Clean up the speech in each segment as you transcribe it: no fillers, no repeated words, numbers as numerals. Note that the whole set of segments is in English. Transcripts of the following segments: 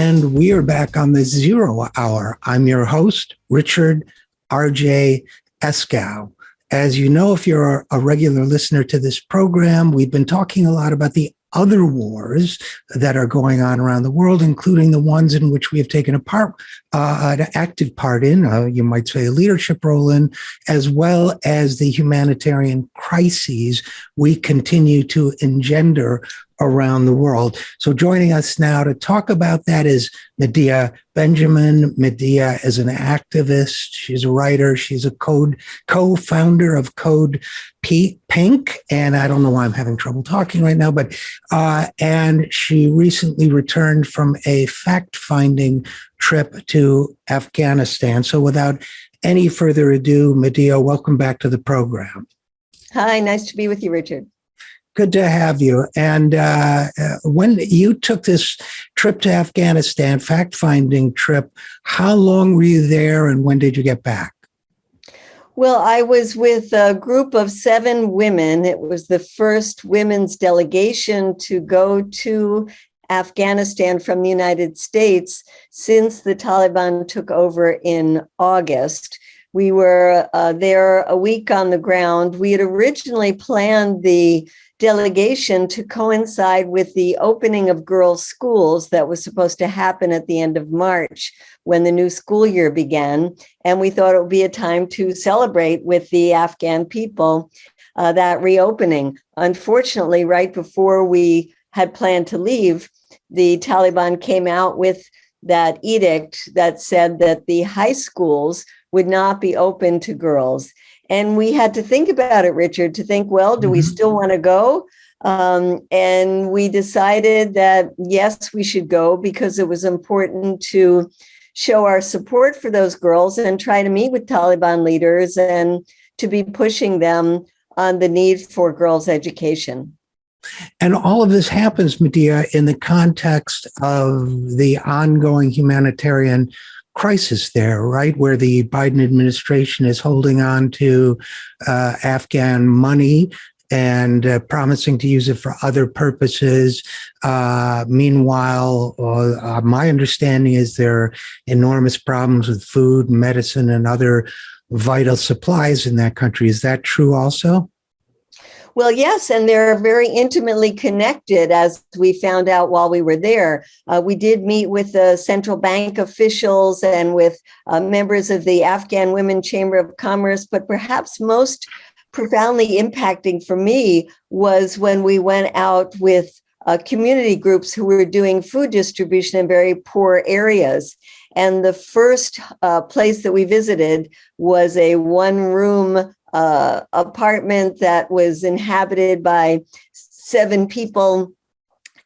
and we are back on the 0 Hour. I'm your host, Richard RJ Eskow. As you know, if you're a regular listener to this program, we've been talking a lot about the other wars that are going on around the world, including the ones in which we have taken an active part in, you might say a leadership role in, as well as the humanitarian crises we continue to engender around the world. So joining us now to talk about that is Medea Benjamin. Medea is an activist. She's a writer. She's a co-founder of Code Pink. And I don't know why I'm having trouble talking right now, but and she recently returned from a fact-finding trip to Afghanistan. So without any further ado, Medea, welcome back to the program. Hi, nice to be with you, Richard. Good to have you. And when you took this trip to Afghanistan, fact-finding trip, how long were you there and when did you get back? Well, I was with a group of 7 women. It was the first women's delegation to go to Afghanistan from the United States since the Taliban took over in August. We were there a week on the ground. We had originally planned the delegation to coincide with the opening of girls' schools that was supposed to happen at the end of March when the new school year began. And we thought it would be a time to celebrate with the Afghan people that reopening. Unfortunately, right before we had planned to leave, the Taliban came out with that edict that said that the high schools would not be open to girls. And we had to think about it, Richard, to think, well, do we still want to go? And we decided that, yes, we should go because it was important to show our support for those girls and try to meet with Taliban leaders and to be pushing them on the need for girls' education. And all of this happens, Medea, in the context of the ongoing humanitarian crisis there, right? Where the Biden administration is holding on to Afghan money and promising to use it for other purposes. Meanwhile, my understanding is there are enormous problems with food, medicine, and other vital supplies in that country. Is that true also? Well, yes, and they're very intimately connected, as we found out while we were there. We did meet with the central bank officials and with members of the Afghan Women Chamber of Commerce, but perhaps most profoundly impacting for me was when we went out with community groups who were doing food distribution in very poor areas. And the first place that we visited was a one-room apartment that was inhabited by 7 people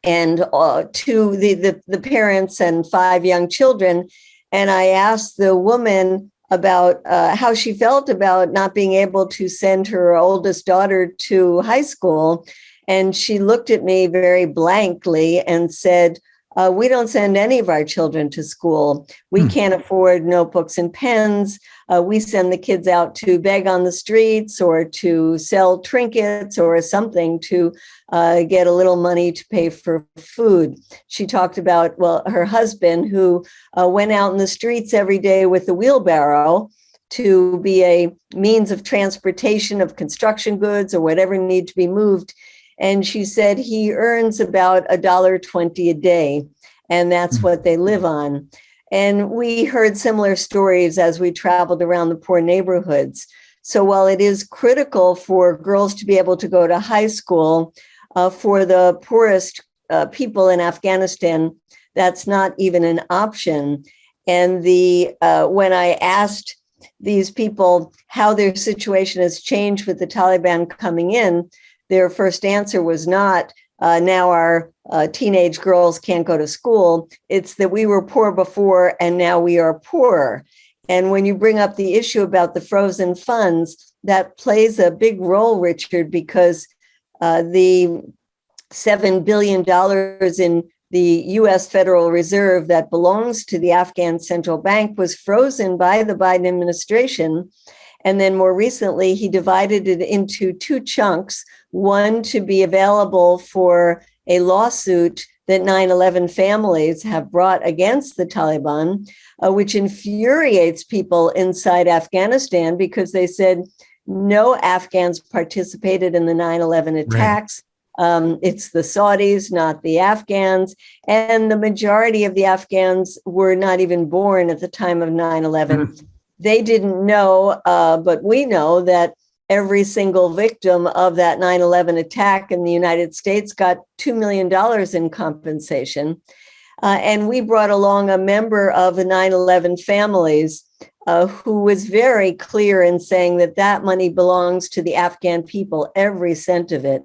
and 2 the parents and 5 young children. And I asked the woman about how she felt about not being able to send her oldest daughter to high school. And she looked at me very blankly and said, we don't send any of our children to school. We can't afford notebooks and pens. We send the kids out to beg on the streets or to sell trinkets or something to get a little money to pay for food. She talked about, well, her husband who went out in the streets every day with a wheelbarrow to be a means of transportation of construction goods or whatever need to be moved. And she said he earns about $1.20 a day, and that's what they live on. And we heard similar stories as we traveled around the poor neighborhoods. So while it is critical for girls to be able to go to high school, for the poorest people in Afghanistan, that's not even an option. And when I asked these people how their situation has changed with the Taliban coming in, their first answer was not, now our teenage girls can't go to school. It's that we were poor before and now we are poorer. And when you bring up the issue about the frozen funds, that plays a big role, Richard, because the $7 billion in the U.S. Federal Reserve that belongs to the Afghan central bank was frozen by the Biden administration. And then more recently, he divided it into 2 chunks, one to be available for a lawsuit that 9/11 families have brought against the Taliban, which infuriates people inside Afghanistan because they said no Afghans participated in the 9/11 attacks. Right. It's the Saudis, not the Afghans. And the majority of the Afghans were not even born at the time of 9/11. They didn't know, but we know that every single victim of that 9/11 attack in the United States got $2 million in compensation. And we brought along a member of the 9/11 families who was very clear in saying that that money belongs to the Afghan people, every cent of it.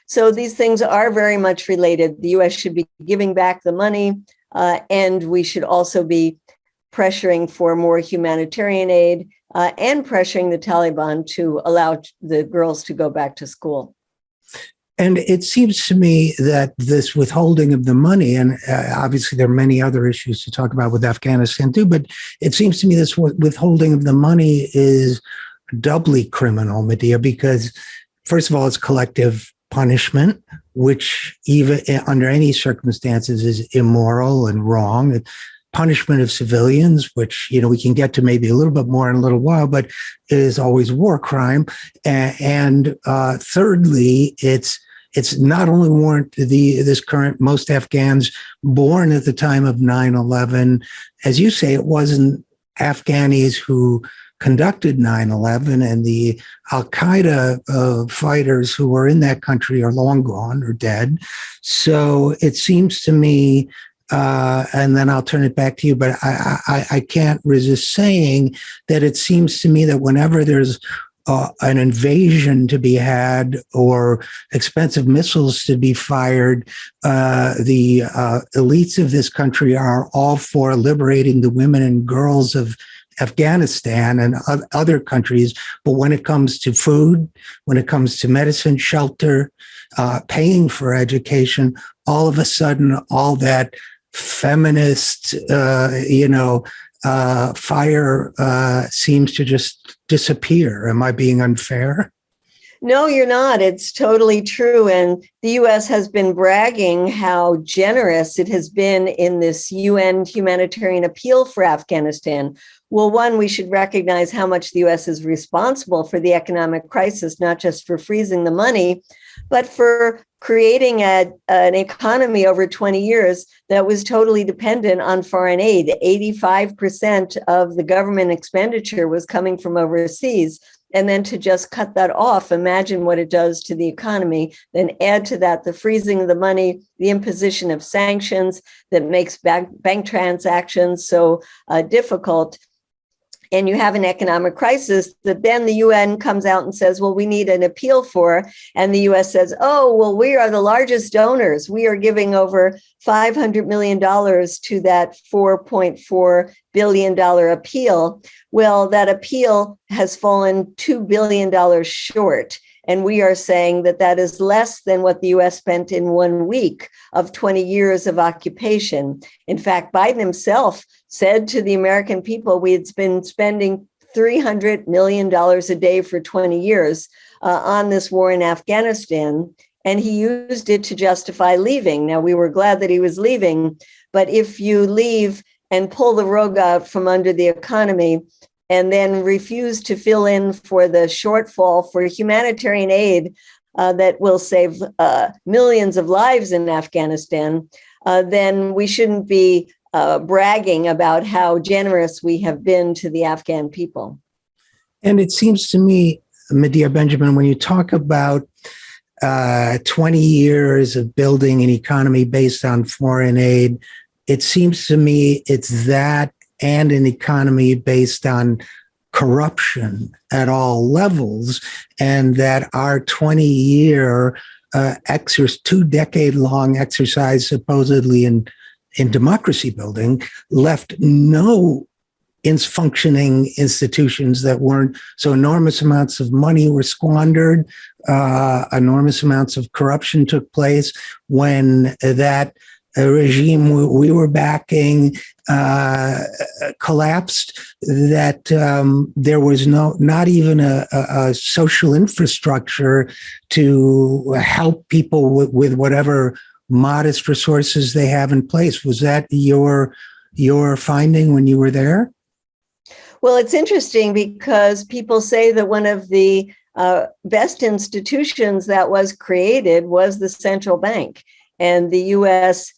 So these things are very much related. The U.S. should be giving back the money, and we should also be pressuring for more humanitarian aid and pressuring the Taliban to allow the girls to go back to school. And it seems to me that this withholding of the money, and obviously there are many other issues to talk about with Afghanistan too, but it seems to me this withholding of the money is doubly criminal, Medea, because first of all, it's collective punishment, which even under any circumstances is immoral and wrong. Punishment of civilians, which, we can get to maybe a little bit more in a little while, but it is always war crime. And thirdly, it's not only weren't this current most Afghans born at the time of 9/11, as you say, it wasn't Afghanis who conducted 9/11, and the Al-Qaeda fighters who were in that country are long gone or dead. So it seems to me, and then I'll turn it back to you, but I can't resist saying that it seems to me that whenever there's an invasion to be had or expensive missiles to be fired, the elites of this country are all for liberating the women and girls of Afghanistan and other countries. But when it comes to food, when it comes to medicine, shelter, paying for education, all of a sudden, all that feminist, fire seems to just disappear. Am I being unfair? No, you're not. It's totally true. And the U.S. has been bragging how generous it has been in this UN humanitarian appeal for Afghanistan. Well, one, we should recognize how much the U.S. is responsible for the economic crisis, not just for freezing the money, but for creating an economy over 20 years that was totally dependent on foreign aid. 85% of the government expenditure was coming from overseas. And then to just cut that off, imagine what it does to the economy. Then add to that the freezing of the money, the imposition of sanctions that makes bank transactions so difficult. And you have an economic crisis that then the UN comes out and says, well, we need an appeal for. And the US says, oh, well, we are the largest donors. We are giving over $500 million to that $4.4 billion appeal. Well, that appeal has fallen $2 billion short. And we are saying that that is less than what the US spent in 1 week of 20 years of occupation. In fact, Biden himself said to the American people, we had been spending $300 million a day for 20 years on this war in Afghanistan. And he used it to justify leaving. Now, we were glad that he was leaving. But if you leave and pull the rug out from under the economy, and then refuse to fill in for the shortfall for humanitarian aid that will save millions of lives in Afghanistan, then we shouldn't be bragging about how generous we have been to the Afghan people. And it seems to me, Medea Benjamin, when you talk about 20 years of building an economy based on foreign aid, it seems to me it's that and an economy based on corruption at all levels, and that our 20-year 2-decade-long exercise supposedly in democracy building left no functioning institutions that weren't, so enormous amounts of money were squandered, enormous amounts of corruption took place when that regime we were backing collapsed, that there was not even a social infrastructure to help people with whatever modest resources they have in place. Was that your finding when you were there? Well, it's interesting because people say that one of the best institutions that was created was the central bank, and the U.S.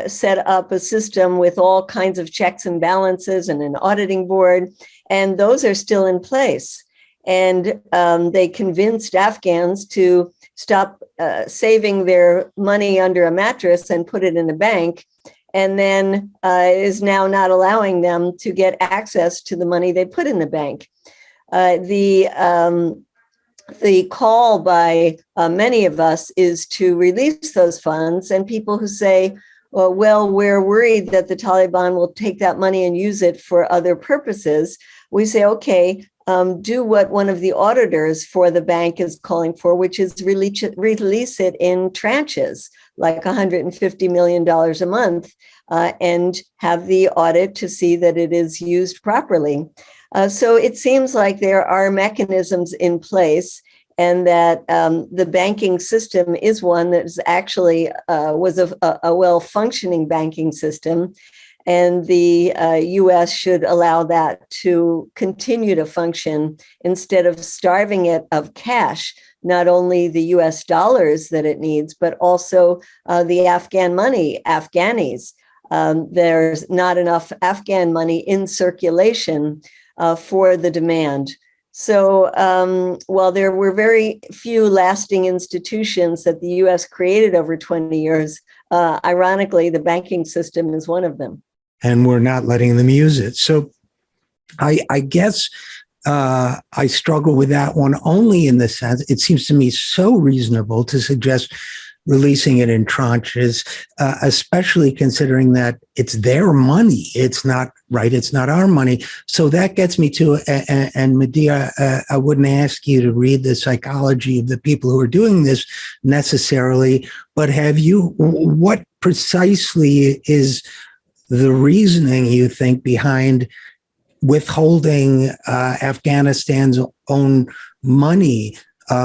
Set up a system with all kinds of checks and balances and an auditing board, and those are still in place. And they convinced Afghans to stop saving their money under a mattress and put it in a bank, and then is now not allowing them to get access to the money they put in the bank. The call by many of us is to release those funds, and people who say, well, we're worried that the Taliban will take that money and use it for other purposes. We say, okay, do what one of the auditors for the bank is calling for, which is release it in tranches, like $150 million a month, and have the audit to see that it is used properly. So it seems like there are mechanisms in place, and that the banking system is one that is actually was a well-functioning banking system. And the U.S. should allow that to continue to function instead of starving it of cash, not only the U.S. dollars that it needs, but also the Afghan money, Afghanis. There's not enough Afghan money in circulation for the demand. So while there were very few lasting institutions that the U.S. created over 20 years, ironically, the banking system is one of them. And we're not letting them use it. So I guess I struggle with that one only in the sense, it seems to me so reasonable to suggest releasing it in tranches, especially considering that it's their money. It's not right. It's not our money. So that gets me to, and Medea, I wouldn't ask you to read the psychology of the people who are doing this necessarily, but what precisely is the reasoning you think behind withholding Afghanistan's own money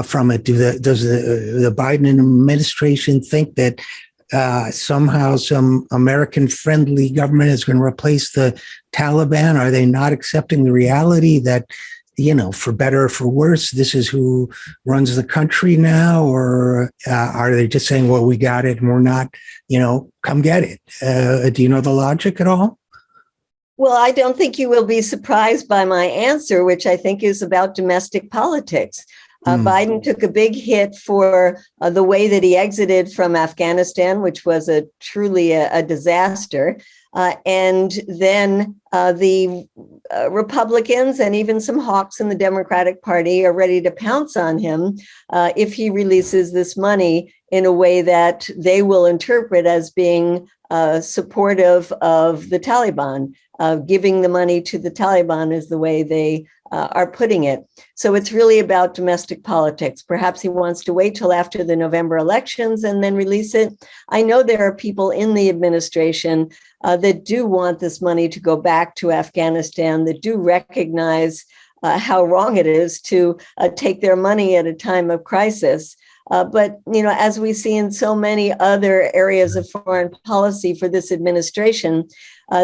from it? Does the Biden administration think that somehow some American-friendly government is going to replace the Taliban? Are they not accepting the reality that, for better or for worse, this is who runs the country now? Or are they just saying, well, we got it and we're not, come get it? Do you know the logic at all? Well, I don't think you will be surprised by my answer, which I think is about domestic politics. Biden took a big hit for the way that he exited from Afghanistan, which was truly a disaster. And then the Republicans and even some hawks in the Democratic Party are ready to pounce on him if he releases this money in a way that they will interpret as being supportive of the Taliban. Giving the money to the Taliban is the way they are putting it. So it's really about domestic politics. Perhaps he wants to wait till after the November elections and then release it. I know there are people in the administration that do want this money to go back to Afghanistan, that do recognize how wrong it is to take their money at a time of crisis. But, as we see in so many other areas of foreign policy for this administration,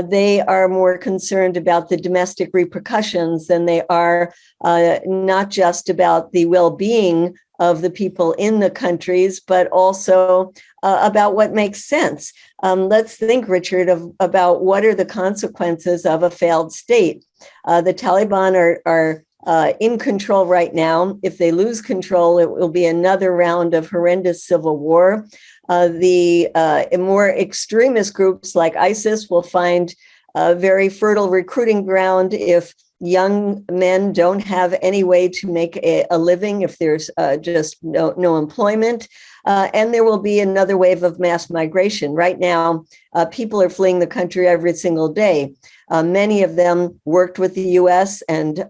they are more concerned about the domestic repercussions than they are not just about the well-being of the people in the countries, but also about what makes sense. Let's think, Richard, about what are the consequences of a failed state. The Taliban are in control right now. If they lose control, it will be another round of horrendous civil war. The more extremist groups like ISIS will find a very fertile recruiting ground if young men don't have any way to make a living, if there's just no employment. And there will be another wave of mass migration. Right now, people are fleeing the country every single day. Many of them worked with the U.S. and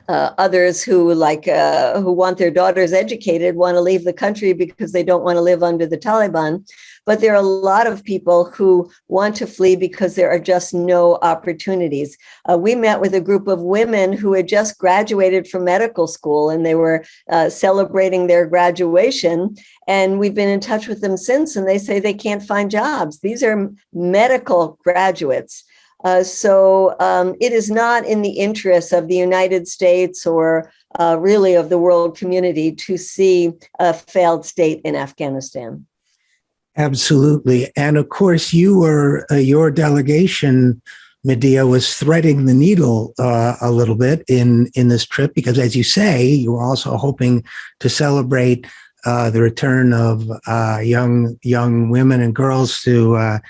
Others who who want their daughters educated want to leave the country because they don't want to live under the Taliban. But there are a lot of people who want to flee because there are just no opportunities. We met with a group of women who had just graduated from medical school, and they were celebrating their graduation. And we've been in touch with them since, and they say they can't find jobs. These are medical graduates. So it is not in the interest of the United States or really of the world community to see a failed state in Afghanistan. Absolutely. And of course, your delegation, Medea, was threading the needle a little bit in this trip, because as you say, you were also hoping to celebrate the return of young women and girls to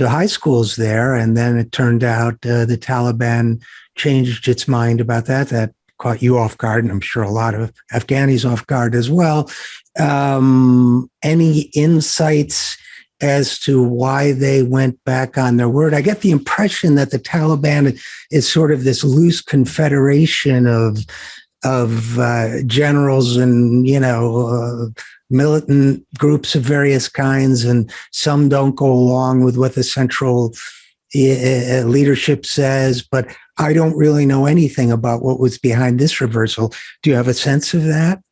high schools there. And then it turned out the Taliban changed its mind about that. That caught you off guard, and I'm sure a lot of Afghanis off guard as well. Any insights as to why they went back on their word? I get the impression that the Taliban is sort of this loose confederation of generals and, militant groups of various kinds, and some don't go along with what the central leadership says. But I don't really know anything about what was behind this reversal. Do you have a sense of that?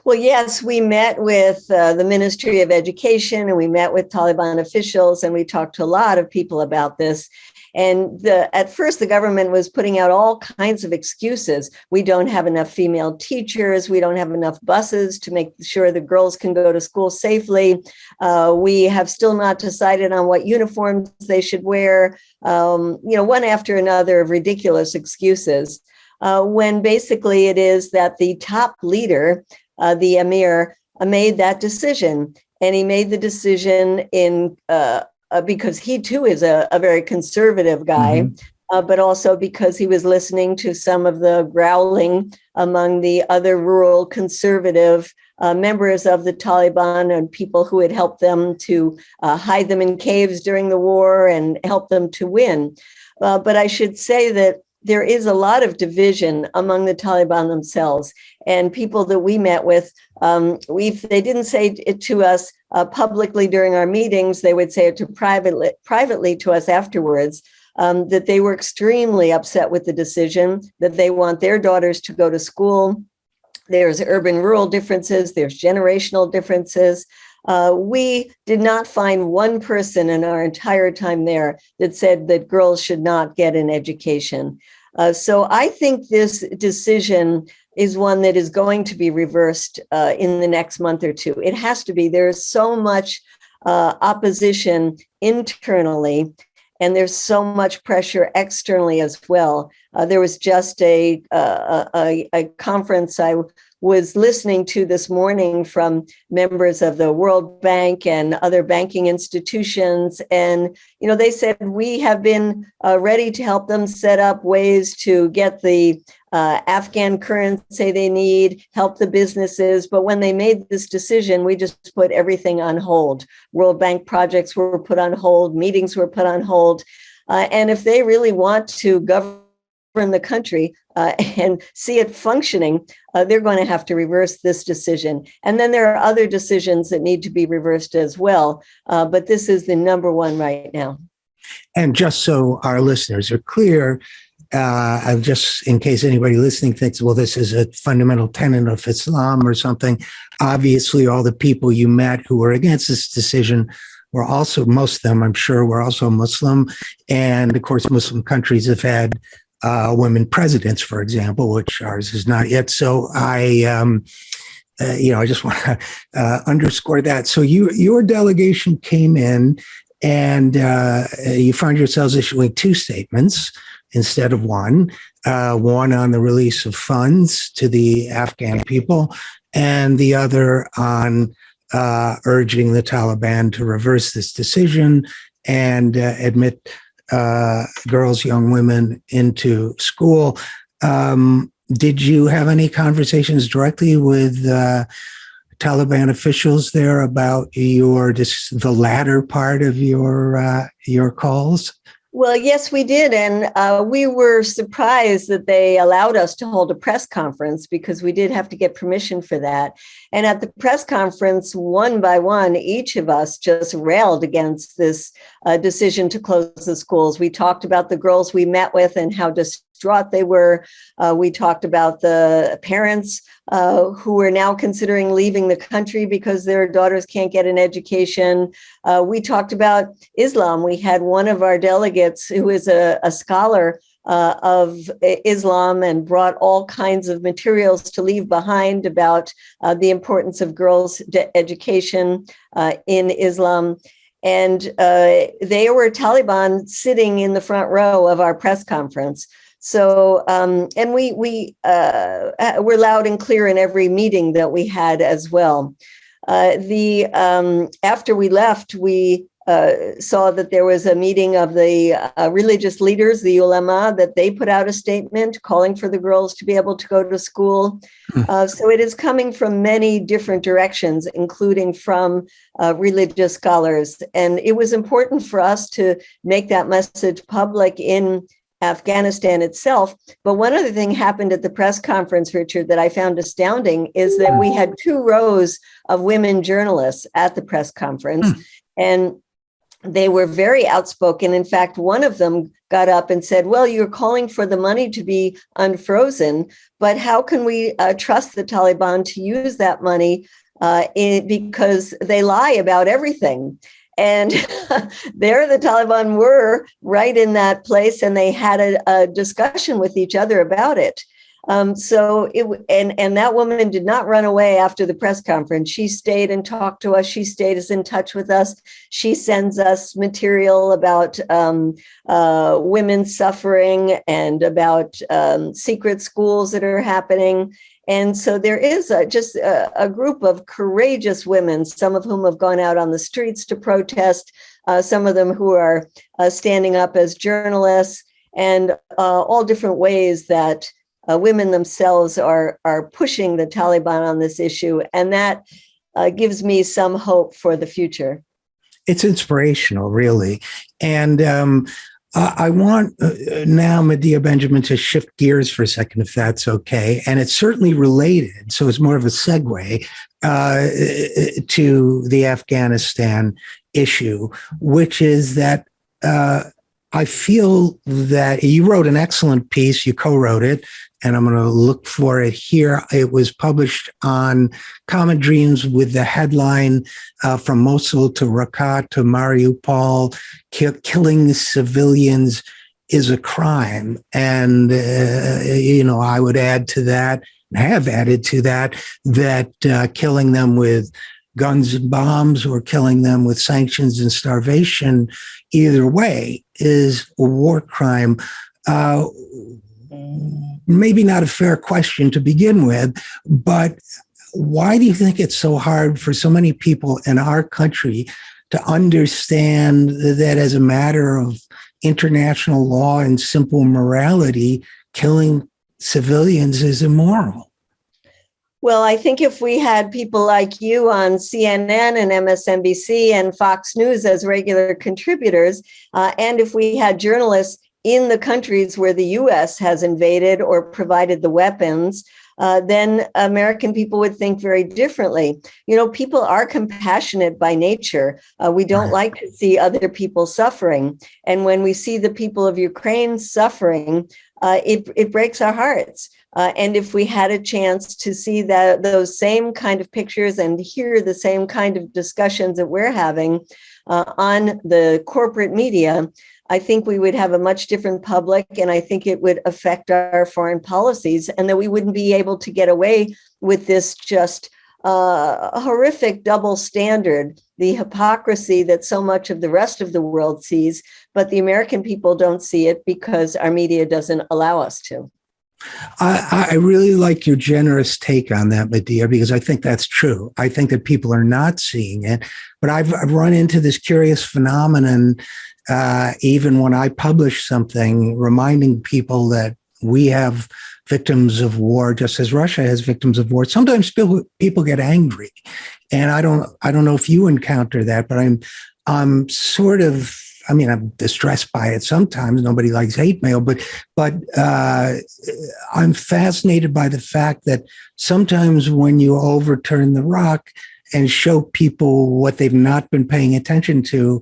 Well, yes, we met with the Ministry of Education, and we met with Taliban officials, and we talked to a lot of people about this. And at first, the government was putting out all kinds of excuses. We don't have enough female teachers. We don't have enough buses to make sure the girls can go to school safely. We have still not decided on what uniforms they should wear. One after another of ridiculous excuses. When basically it is that the top leader, the emir, made that decision. And he made the decision in because he too is a very conservative guy, but also because he was listening to some of the growling among the other rural conservative members of the Taliban and people who had helped them to hide them in caves during the war and help them to win. But I should say that there is a lot of division among the Taliban themselves, and people that we met with. They didn't say it to us publicly during our meetings. They would say it to privately to us afterwards. That they were extremely upset with the decision. That they want their daughters to go to school. There's urban-rural differences. There's generational differences. We did not find one person in our entire time there that said that girls should not get an education. So I think this decision is one that is going to be reversed in the next month or two. It has to be. There is so much opposition internally, and there's so much pressure externally as well. There was just a conference I was listening to this morning from members of the World Bank and other banking institutions. And, they said, we have been ready to help them set up ways to get the Afghan currency they need, help the businesses. But when they made this decision, we just put everything on hold. World Bank projects were put on hold, meetings were put on hold. And if they really want to govern the country and see it functioning, they're going to have to reverse this decision. And then there are other decisions that need to be reversed as well. But this is the number one right now. And just so our listeners are clear, just in case anybody listening thinks, well, this is a fundamental tenet of Islam or something, obviously all the people you met who were against this decision were also, most of them, I'm sure, were also Muslim. And of course, Muslim countries have had women presidents, for example, which ours is not yet. So I just want to underscore that. So your delegation came in, and you find yourselves issuing two statements instead of one on the release of funds to the Afghan people, and the other on urging the Taliban to reverse this decision and admit girls, young women into school. Did you have any conversations directly with Taliban officials there about the latter part of your calls? Well, yes, we did. And we were surprised that they allowed us to hold a press conference because we did have to get permission for that. And at the press conference, one by one, each of us just railed against this decision to close the schools. We talked about the girls we met with and how distraught they were. We talked about the parents who are now considering leaving the country because their daughters can't get an education. We talked about Islam. We had one of our delegates who is a scholar of Islam and brought all kinds of materials to leave behind about the importance of girls' education in Islam. And they were Taliban sitting in the front row of our press conference. So, and we were loud and clear in every meeting that we had as well. After we left, we saw that there was a meeting of the religious leaders, the ulama, that they put out a statement calling for the girls to be able to go to school. So it is coming from many different directions, including from religious scholars. And it was important for us to make that message public in Afghanistan itself. But one other thing happened at the press conference, Richard, that I found astounding is that we had 2 rows of women journalists at the press conference, and they were very outspoken. In fact, one of them got up and said, well, you're calling for the money to be unfrozen, but how can we trust the Taliban to use that money because they lie about everything? And there the Taliban were right in that place, and they had a discussion with each other about it. And that woman did not run away after the press conference. She stayed and talked to us. She stayed in touch with us. She sends us material about women suffering and about secret schools that are happening. And so there is just a group of courageous women, some of whom have gone out on the streets to protest, some of them who are standing up as journalists, and all different ways that women themselves are pushing the Taliban on this issue. And that gives me some hope for the future. It's inspirational, really. And I want now, Medea Benjamin, to shift gears for a second, if that's okay. And it's certainly related, so it's more of a segue to the Afghanistan issue, which is that I feel that you wrote an excellent piece, you co-wrote it, and I'm going to look for it here. It was published on Common Dreams with the headline, From Mosul to Raqqa to Mariupol, Killing Civilians is a Crime. And, I would add to that, and have added to that, that killing them with guns and bombs or killing them with sanctions and starvation, either way, is a war crime. Maybe not a fair question to begin with, but why do you think it's so hard for so many people in our country to understand that as a matter of international law and simple morality, killing civilians is immoral? Well, I think if we had people like you on CNN and MSNBC and Fox News as regular contributors, and if we had journalists in the countries where the U.S. has invaded or provided the weapons, then American people would think very differently. People are compassionate by nature. We don't like to see other people suffering. And when we see the people of Ukraine suffering, it breaks our hearts. And if we had a chance to see those same kind of pictures and hear the same kind of discussions that we're having on the corporate media, I think we would have a much different public, and I think it would affect our foreign policies, and that we wouldn't be able to get away with this just horrific double standard, the hypocrisy that so much of the rest of the world sees, but the American people don't see it because our media doesn't allow us to. I really like your generous take on that, Medea, because I think that's true. I think that people are not seeing it, but I've run into this curious phenomenon even when I publish something reminding people that we have victims of war, just as Russia has victims of war. Sometimes people get angry, and I don't know if you encounter that, but I'm sort of I mean, I'm distressed by it sometimes. Nobody likes hate mail, but I'm fascinated by the fact that sometimes when you overturn the rock and show people what they've not been paying attention to,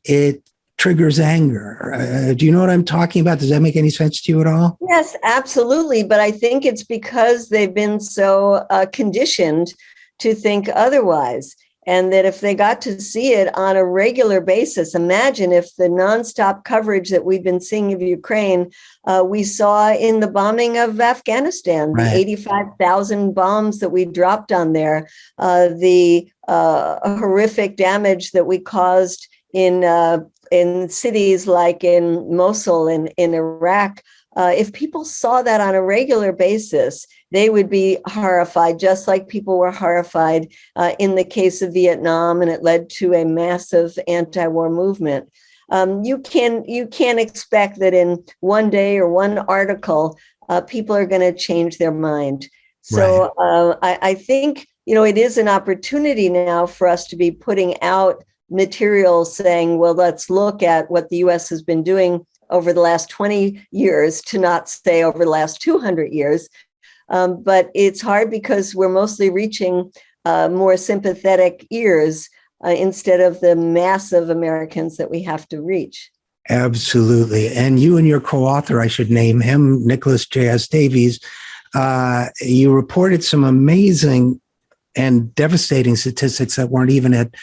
it triggers anger. Do you know what I'm talking about? Does that make any sense to you at all? Yes, absolutely. But I think it's because they've been so conditioned to think otherwise. And that if they got to see it on a regular basis, imagine if the nonstop coverage that we've been seeing of Ukraine, we saw in the bombing of Afghanistan, the 85,000 bombs that we dropped on there, the horrific damage that we caused in cities like in Mosul in Iraq. If people saw that on a regular basis, they would be horrified, just like people were horrified in the case of Vietnam, and it led to a massive anti-war movement. You can't expect that in one day or one article, people are going to change their mind. So I think, it is an opportunity now for us to be putting out materials saying, well, let's look at what the U.S. has been doing over the last 20 years, to not say over the last 200 years. But it's hard because we're mostly reaching more sympathetic ears instead of the mass of Americans that we have to reach. Absolutely. And you and your co-author, I should name him, Nicholas J.S. Davies, you reported some amazing and devastating statistics that weren't even at,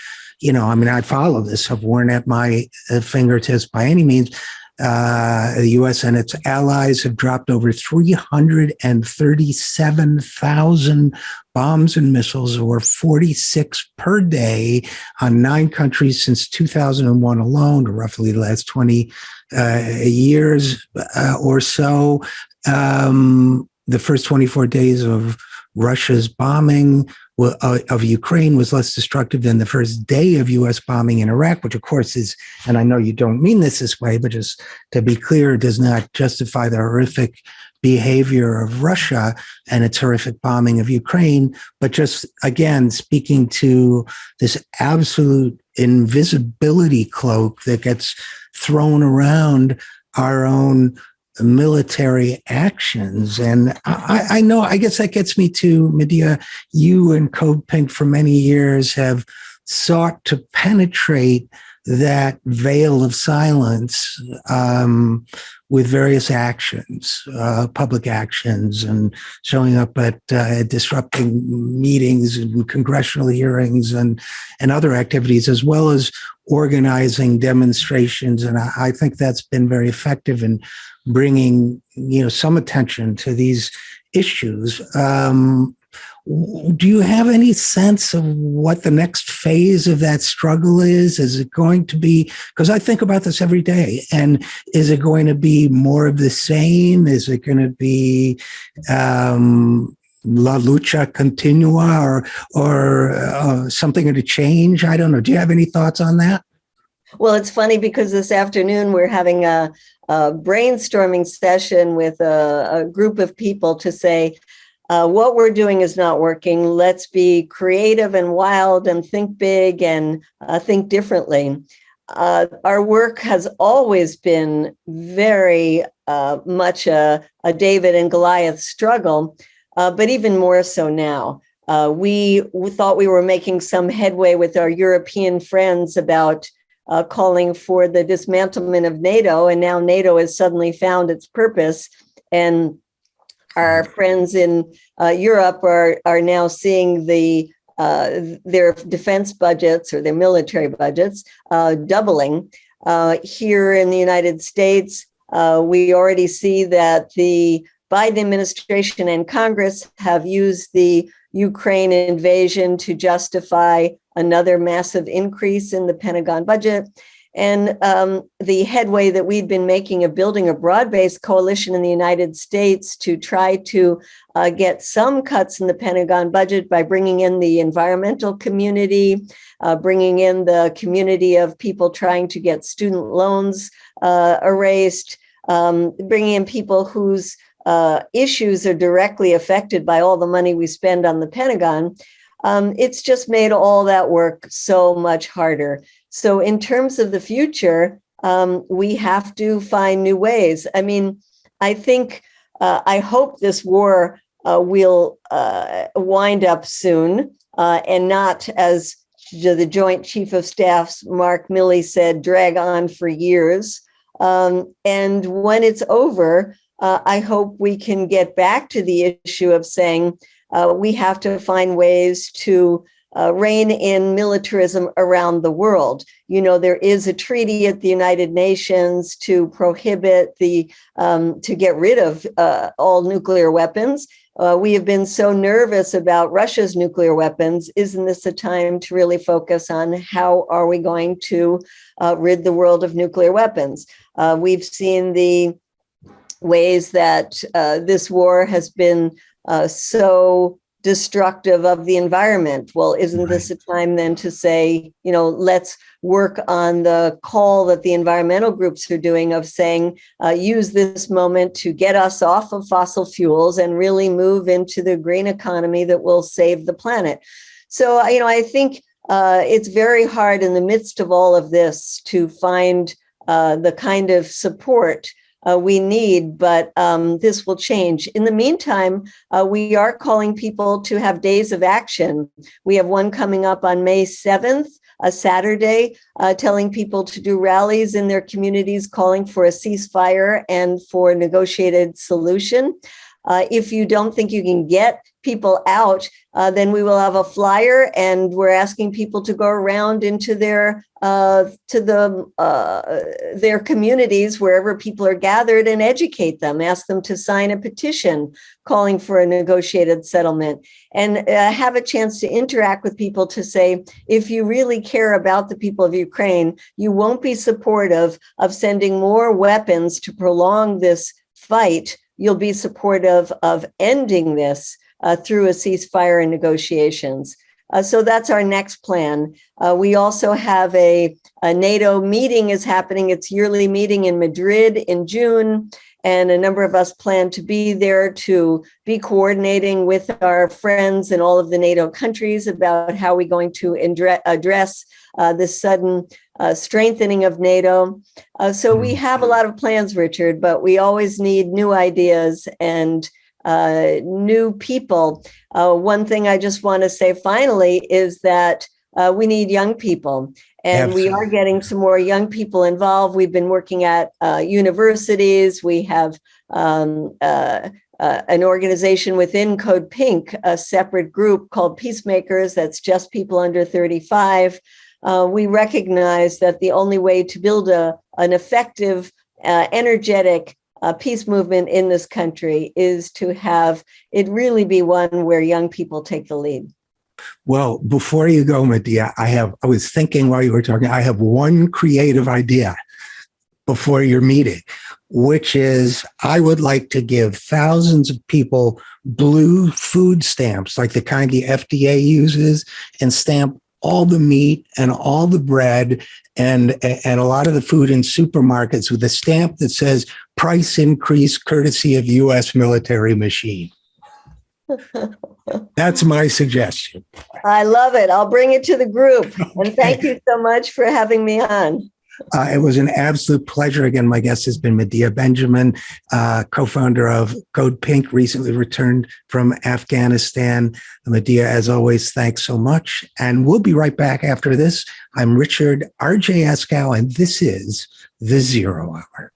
I follow this, so weren't at my fingertips by any means. The U.S. and its allies have dropped over 337,000 bombs and missiles, or 46 per day, on 9 countries since 2001 alone, or roughly the last 20 years or so. The first 24 days of Russia's bombing of Ukraine was less destructive than the first day of U.S. bombing in Iraq, which of course is, and I know you don't mean this way, but just to be clear, does not justify the horrific behavior of Russia and its horrific bombing of Ukraine, but just, again, speaking to this absolute invisibility cloak that gets thrown around our own military actions. And I guess that gets me to, Medea, you and Code Pink for many years have sought to penetrate that veil of silence with various actions, public actions, and showing up at disrupting meetings and congressional hearings and other activities, as well as organizing demonstrations. And I think that's been very effective in bringing, some attention to these issues. Do you have any sense of what the next phase of that struggle is? Is it going to be, because I think about this every day, and is it going to be more of the same? Is it going to be la lucha continua, or something going to change? I don't know. Do you have any thoughts on that? Well, it's funny because this afternoon we're having a brainstorming session with a group of people to say, what we're doing is not working. Let's be creative and wild and think big and think differently. Our work has always been very much a David and Goliath struggle, but even more so now. We thought we were making some headway with our European friends about calling for the dismantlement of NATO, and now NATO has suddenly found its purpose, and our friends in Europe are now seeing their defense budgets or their military budgets doubling. Here in the United States, we already see that the Biden administration and Congress have used the Ukraine invasion to justify another massive increase in the Pentagon budget. And the headway that we'd been making of building a broad-based coalition in the United States to try to get some cuts in the Pentagon budget by bringing in the environmental community, bringing in the community of people trying to get student loans erased, bringing in people whose issues are directly affected by all the money we spend on the Pentagon. It's just made all that work so much harder. So in terms of the future, we have to find new ways. I mean, I think, I hope this war will wind up soon and not, as the Joint Chief of Staff's Mark Milley said, drag on for years. And when it's over, I hope we can get back to the issue of saying we have to find ways to rein in militarism around the world. You know, there is a treaty at the United Nations to prohibit to get rid of all nuclear weapons. We have been so nervous about Russia's nuclear weapons. Isn't this a time to really focus on how are we going to rid the world of nuclear weapons? We've seen the ways that this war has been so destructive of the environment. Well, isn't this a time then to say, you know, let's work on the call that the environmental groups are doing of saying, use this moment to get us off of fossil fuels and really move into the green economy that will save the planet. So, you know, I think it's very hard in the midst of all of this to find the kind of support we need, but this will change. In the meantime, we are calling people to have days of action. We have one coming up on May 7th, a Saturday, telling people to do rallies in their communities, calling for a ceasefire and for a negotiated solution. If you don't think you can get people out, then we will have a flyer, and we're asking people to go around into their communities wherever people are gathered and educate them, ask them to sign a petition calling for a negotiated settlement, and have a chance to interact with people to say, if you really care about the people of Ukraine, you won't be supportive of sending more weapons to prolong this fight. You'll be supportive of ending this through a ceasefire and negotiations. So that's our next plan. We also have a NATO meeting is happening. Its yearly meeting in Madrid in June. And a number of us plan to be there to be coordinating with our friends in all of the NATO countries about how we're going to address this sudden strengthening of NATO. So we have a lot of plans, Richard, but we always need new ideas and new people. One thing I just want to say finally is that we need young people. And we are getting some more young people involved. We've been working at universities. We have an organization within Code Pink, a separate group called Peacemakers. That's just people under 35. We recognize that the only way to build an effective, energetic peace movement in this country is to have it really be one where young people take the lead. Well, before you go, Medea, I was thinking while you were talking, I have one creative idea before your meeting, which is I would like to give thousands of people blue food stamps, like the kind the FDA uses, and stamp all the meat and all the bread and a lot of the food in supermarkets with a stamp that says price increase courtesy of U.S. military machine. That's my suggestion. I love it. I'll bring it to the group. And thank you so much for having me on. It was an absolute pleasure. Again, my guest has been Medea Benjamin, co-founder of Code Pink, recently returned from Afghanistan. Medea, as always, thanks so much. And we'll be right back after this. I'm Richard RJ Eskow, and this is The Zero Hour.